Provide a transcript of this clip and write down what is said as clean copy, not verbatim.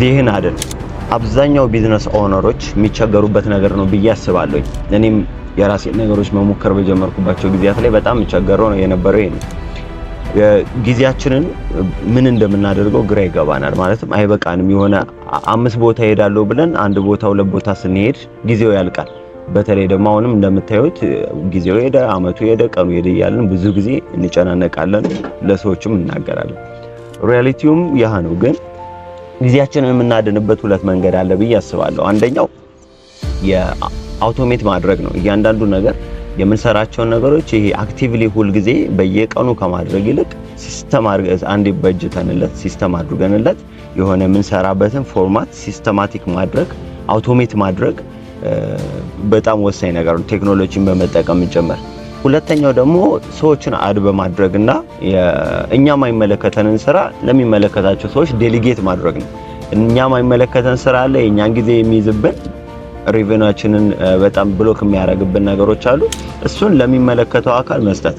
ጊዜህን አይደል አብዛኛው ቢዝነስ ኦነሮች የሚቸገሩበት ነገር ነው ብዬ አስባለሁ። እኔም የራሴን ነገሮች መሞከር በጀመርኩባቸው ጊዜያት ላይ በጣም ቸገረው ነው የነበረው። ይሄ ጊዜያችንን ምን እንደምናደርገው ግራ ይገባናል። ማለትም አይበቃንም። የሆነ 5 ቦታ ሄዳለሁ ብለን አንድ ቦታ 2 ቦታ ስንሄድ ጊዜው ያልቃል። በተለይ ደግሞ አሁንም እንደምታዩት ጊዜው ሄደ፣ አመቱ ሄደ፣ ቀኑ ሄደ እያልን ብዙ ጊዜ እንጨናነቃለን፣ ለሰዎችም እናገራለን። ሪያሊቲውም ያህ ነው። ግን ጊዜያችንን የምናድንበት 2 መንገድ አለ ብዬ አስባለሁ። አንደኛው የአውቶሜት ማድረግ ነው። እያንዳንዱ ነገር የምንሰራቸውን ነገሮች ይሄ አክቲቭሊ ሁል ጊዜ በየቀኑ ከማድረግ ይልቅ ሲስተም አድርገን አንዴ በጅተንለት ሲስተም አድርገንለት የሆነ የምንሰራበትን ፎርማት ሲስተማቲክ ማድረግ አውቶሜት ማድረግ በጣም ወሳኝ ነገር ነው፣ ቴክኖሎጂን በመጠቀም ጭምር። ሁለተኛው ደግሞ ሰዎችን አድ በማድረግና እኛ የማይመለከተንን ስራ ለሚመለከታቸው ሰዎች ዴሊጌት ማድረግ ነው። እኛ የማይመለከተን ስራ አለ፣ የኛን ጊዜ የሚይዝብን ሪቨናችንን በጣም ብሎክ የሚያደርግብን ነገሮች አሉ። እሱን ለሚመለከተው አካል መስጠት